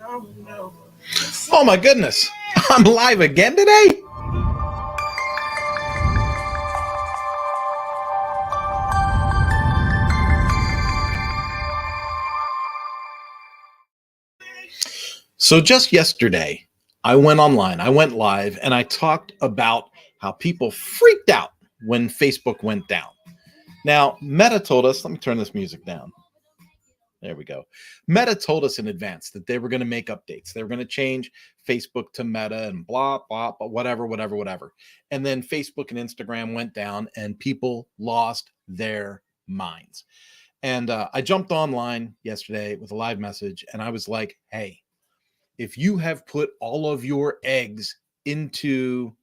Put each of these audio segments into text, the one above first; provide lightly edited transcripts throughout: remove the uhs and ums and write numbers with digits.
Oh my goodness. I'm live again today? So just yesterday, I went online, I went live, and I talked about how people freaked out when Facebook went down. Now, Meta told us, let me turn this music down. There we go. Meta told us in advance that they were going to make updates. They were going to change Facebook to Meta and blah, blah, blah, whatever. And then Facebook and Instagram went down and people lost their minds. And I jumped online yesterday with a live message and I was like, hey, if you have put all of your eggs into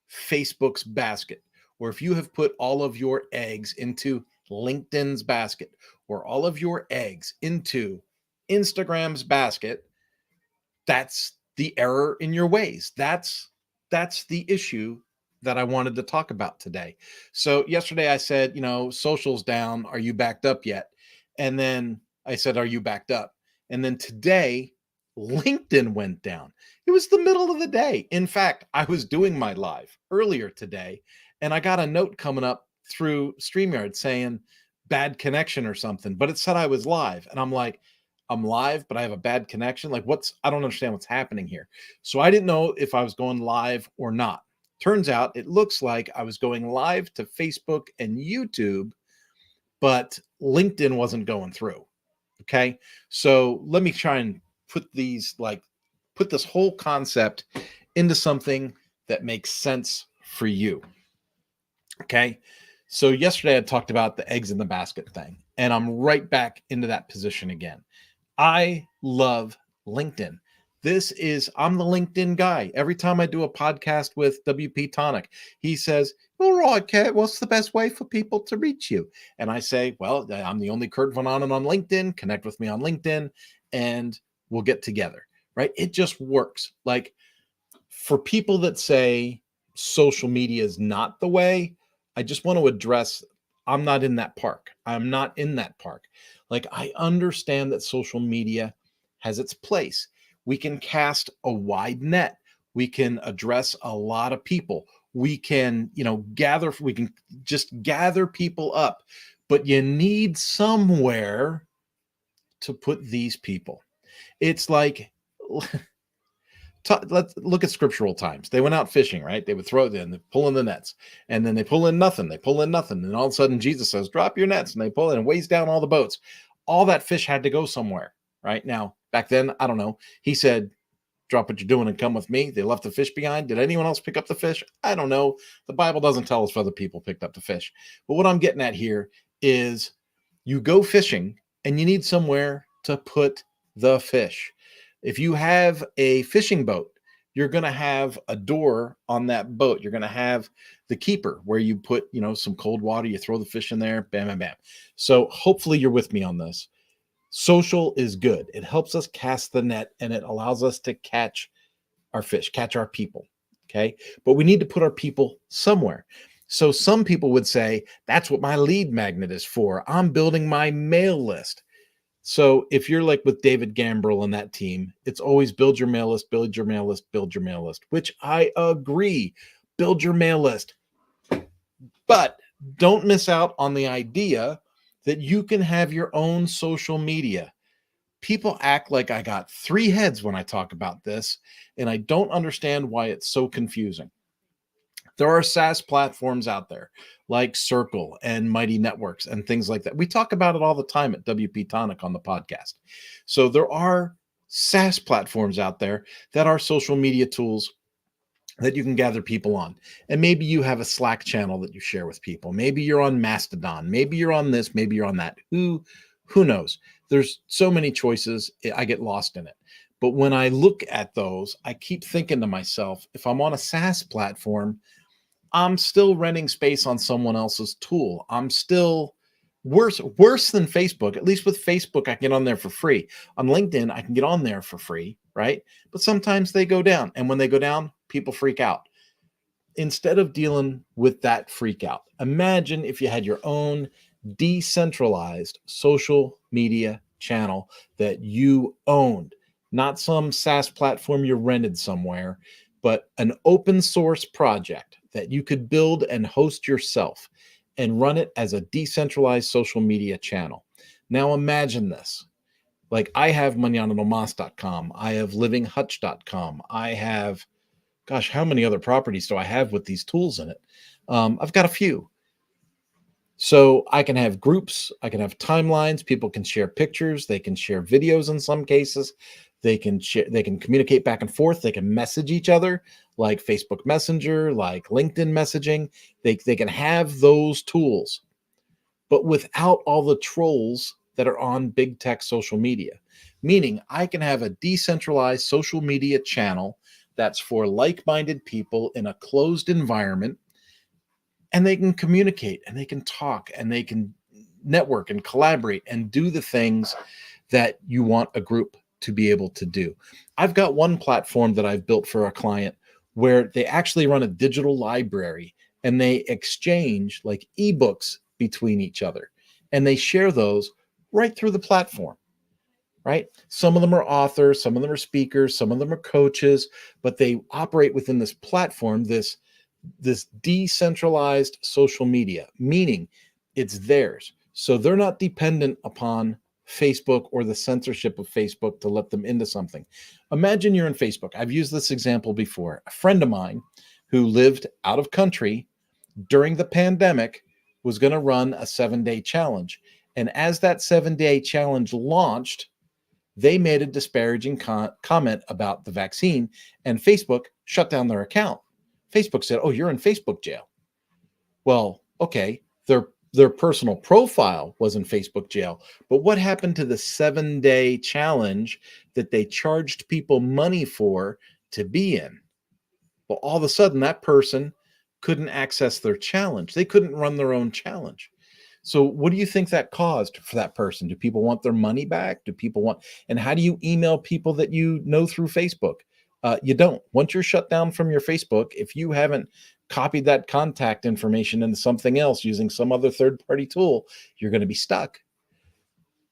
Facebook's basket, or if you have put all of your eggs into LinkedIn's basket, or all of your eggs into Instagram's basket, that's the error in your ways. That's the issue that I wanted to talk about today. So yesterday I said, social's down. Are you backed up yet? And then I said, are you backed up? And then today, LinkedIn went down. It was the middle of the day. In fact, I was doing my live earlier today, and I got a note coming up through StreamYard saying bad connection or something, but it said I was live. And I'm like, I'm live, but I have a bad connection. Like, I don't understand what's happening here. So I didn't know if I was going live or not. Turns out it looks like I was going live to Facebook and YouTube, but LinkedIn wasn't going through. Okay. So let me try and put this whole concept into something that makes sense for you. Okay. So yesterday I talked about the eggs in the basket thing, and I'm right back into that position again. I love LinkedIn. I'm the LinkedIn guy. Every time I do a podcast with WP Tonic, he says, all right, Kurt, what's the best way for people to reach you? And I say, well, I'm the only Kurt Von Ahnen on LinkedIn. Connect with me on LinkedIn and we'll get together, right? It just works. Like, for people that say social media is not the way, I just want to address, I'm not in that park. I'm not in that park. Like, I understand that social media has its place. We can cast a wide net. We can address a lot of people. We can, we can just gather people up, but you need somewhere to put these people. It's like, let's look at scriptural times. They went out fishing, right? They would throw it in, they pull in the nets, and then they pull in nothing. And all of a sudden Jesus says, drop your nets, and they pull in and weighs down all the boats. All that fish had to go somewhere, right? Now, back then, I don't know. He said, drop what you're doing and come with me. They left the fish behind. Did anyone else pick up the fish? I don't know. The Bible doesn't tell us if other people picked up the fish. But what I'm getting at here is you go fishing and you need somewhere to put the fish. If you have a fishing boat, you're going to have a door on that boat. You're going to have the keeper where you put, some cold water, you throw the fish in there, bam, bam, bam. So hopefully you're with me on this. Social is good. It helps us cast the net and it allows us to catch our fish, catch our people. Okay. But we need to put our people somewhere. So some people would say, that's what my lead magnet is for. I'm building my mail list. So if you're like with David Gambrell and that team, it's always build your mail list, build your mail list, build your mail list, which I agree. Build your mail list. But don't miss out on the idea that you can have your own social media. People act like I got three heads when I talk about this, and I don't understand why it's so confusing. There are SaaS platforms out there like Circle and Mighty Networks and things like that. We talk about it all the time at WP Tonic on the podcast. So there are SaaS platforms out there that are social media tools that you can gather people on. And maybe you have a Slack channel that you share with people. Maybe you're on Mastodon. Maybe you're on this. Maybe you're on that. Who knows? There's so many choices. I get lost in it. But when I look at those, I keep thinking to myself, if I'm on a SaaS platform, I'm still renting space on someone else's tool. I'm still worse than Facebook. At least with Facebook, I can get on there for free. On LinkedIn, I can get on there for free, right? But sometimes they go down. And when they go down, people freak out. Instead of dealing with that freak out, imagine if you had your own decentralized social media channel that you owned. not some SaaS platform you rented somewhere, but an open source project that you could build and host yourself and run it as a decentralized social media channel. Now imagine this. Like I have manananomas.com, I have livinghutch.com, I have, gosh, how many other properties do I have with these tools in it? I've got a few. So I can have groups, I can have timelines, people can share pictures, they can share videos in some cases. They can communicate back and forth, they can message each other like Facebook Messenger, like LinkedIn messaging. They can have those tools, but without all the trolls that are on big tech social media. Meaning I can have a decentralized social media channel that's for like-minded people in a closed environment, and they can communicate and they can talk and they can network and collaborate and do the things that you want a group to be able to do. I've got one platform that I've built for a client where they actually run a digital library and they exchange like ebooks between each other and they share those right through the platform. Right? Some of them are authors, some of them are speakers, some of them are coaches, but they operate within this platform, this decentralized social media, meaning it's theirs. So they're not dependent upon Facebook or the censorship of Facebook to let them into something. Imagine you're in Facebook. I've used this example before. A friend of mine who lived out of country during the pandemic was going to run a 7-day challenge. And as that 7-day challenge launched, they made a disparaging comment about the vaccine, and Facebook shut down their account. Facebook said, "Oh, you're in Facebook jail." Well, okay, their personal profile was in Facebook jail, but what happened to the 7-day challenge that they charged people money for to be in? Well, all of a sudden, that person couldn't access their challenge. They couldn't run their own challenge. So, what do you think that caused for that person? Do people want their money back? Do people want, and how do you email people that you know through Facebook? You don't. Once you're shut down from your Facebook, if you haven't copied that contact information into something else using some other third party tool, you're going to be stuck.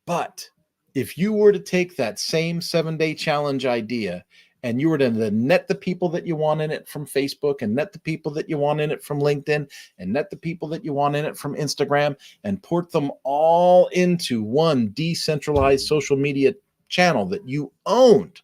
But if you were to take that same 7-day challenge idea and you were to net the people that you want in it from Facebook and net the people that you want in it from LinkedIn and net the people that you want in it from Instagram and port them all into one decentralized social media channel that you owned,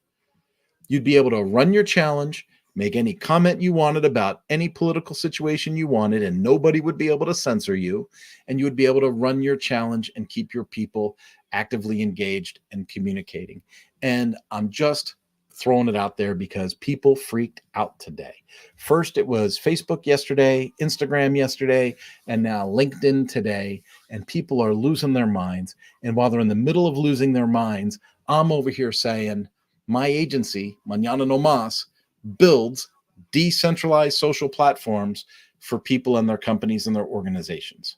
you'd be able to run your challenge, make any comment you wanted about any political situation you wanted, and nobody would be able to censor you. And you would be able to run your challenge and keep your people actively engaged and communicating. And I'm just throwing it out there because people freaked out today. First, it was Facebook yesterday, Instagram yesterday, and now LinkedIn today. And people are losing their minds. And while they're in the middle of losing their minds, I'm over here saying, my agency, Mañana No Mas, builds decentralized social platforms for people and their companies and their organizations.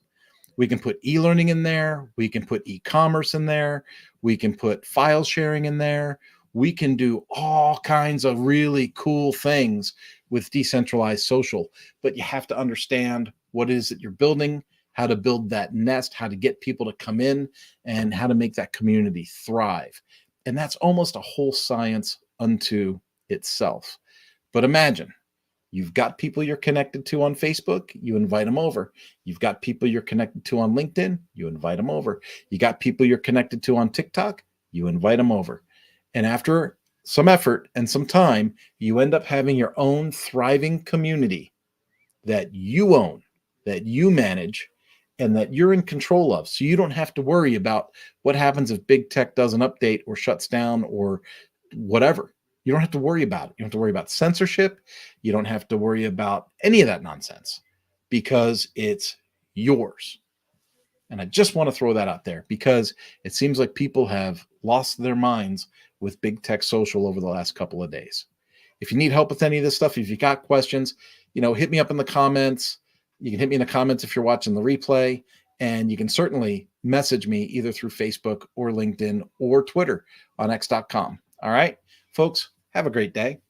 We can put e-learning in there. We can put e-commerce in there. We can put file sharing in there. We can do all kinds of really cool things with decentralized social, but you have to understand what it is that you're building, how to build that nest, how to get people to come in, and how to make that community thrive. And that's almost a whole science unto itself. But imagine you've got people you're connected to on Facebook, you invite them over. You've got people you're connected to on LinkedIn, you invite them over. You got people you're connected to on TikTok, you invite them over. And after some effort and some time, you end up having your own thriving community that you own, that you manage, and that you're in control of. So you don't have to worry about what happens if big tech doesn't update or shuts down or whatever. You don't have to worry about it. You don't have to worry about censorship. You don't have to worry about any of that nonsense because it's yours. And I just want to throw that out there because it seems like people have lost their minds with big tech social over the last couple of days. If you need help with any of this stuff, if you got questions, hit me up in the comments. You can hit me in the comments if you're watching the replay, and you can certainly message me either through Facebook or LinkedIn or Twitter on x.com. All right, folks, have a great day.